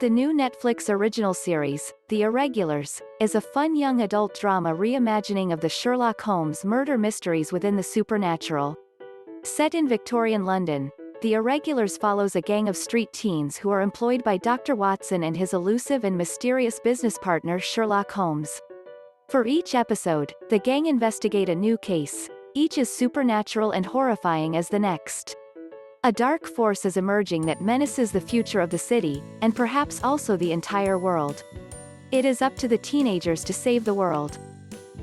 The new Netflix original series, The Irregulars, is a fun young adult drama reimagining of the Sherlock Holmes murder mysteries within the supernatural. Set in Victorian London, The Irregulars follows a gang of street teens who are employed by Dr. Watson and his elusive and mysterious business partner Sherlock Holmes. For each episode, the gang investigate a new case, each as supernatural and horrifying as the next. A dark force is emerging that menaces the future of the city, and perhaps also the entire world. It is up to the teenagers to save the world.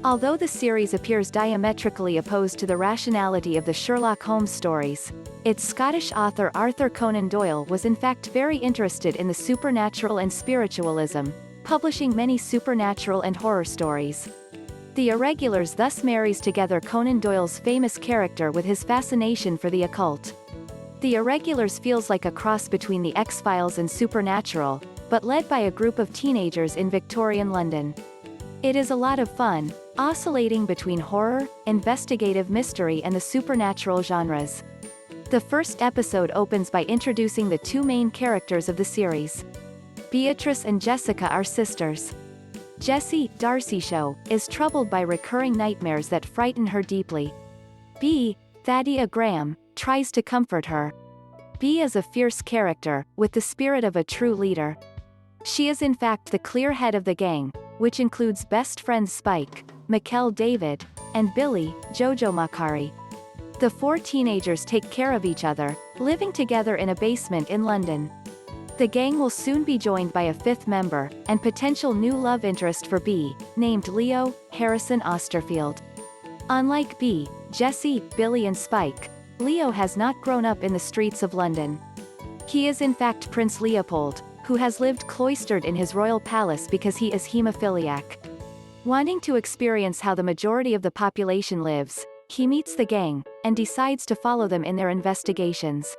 Although the series appears diametrically opposed to the rationality of the Sherlock Holmes stories, its Scottish author Arthur Conan Doyle was in fact very interested in the supernatural and spiritualism, publishing many supernatural and horror stories. The Irregulars thus marries together Conan Doyle's famous character with his fascination for the occult. The Irregulars feels like a cross between the X-Files and Supernatural, but led by a group of teenagers in Victorian London. It is a lot of fun, oscillating between horror, investigative mystery and the supernatural genres. The first episode opens by introducing the two main characters of the series. Beatrice and Jessica are sisters. Jessie, Darci Show, is troubled by recurring nightmares that frighten her deeply. Thaddea Graham, tries to comfort her. B is a fierce character, with the spirit of a true leader. She is in fact the clear head of the gang, which includes best friends Spike, Mckell David, and Billy, Jojo Macari. The four teenagers take care of each other, living together in a basement in London. The gang will soon be joined by a fifth member, and potential new love interest for B, named Leo Harrison Osterfield. Unlike B, Jessie, Billy and Spike, Leo has not grown up in the streets of London. He is in fact Prince Leopold, who has lived cloistered in his royal palace because he is hemophiliac. Wanting to experience how the majority of the population lives, he meets the gang, and decides to follow them in their investigations.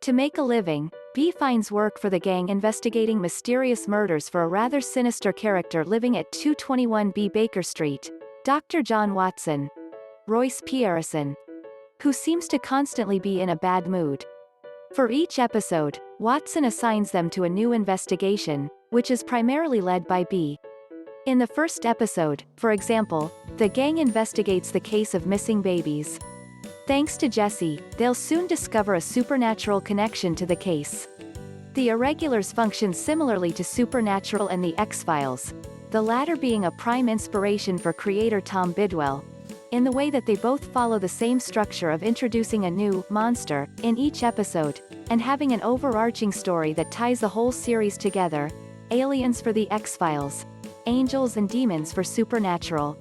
To make a living, B finds work for the gang investigating mysterious murders for a rather sinister character living at 221B Baker Street, Dr. John Watson, Royce Pierreson, who seems to constantly be in a bad mood. For each episode, Watson assigns them to a new investigation, which is primarily led by B. In the first episode, for example, the gang investigates the case of missing babies. Thanks to Jessie, they'll soon discover a supernatural connection to the case. The Irregulars function similarly to Supernatural and the X-Files, the latter being a prime inspiration for creator Tom Bidwell, in the way that they both follow the same structure of introducing a new monster in each episode, and having an overarching story that ties the whole series together: aliens for the X-Files, angels and demons for Supernatural.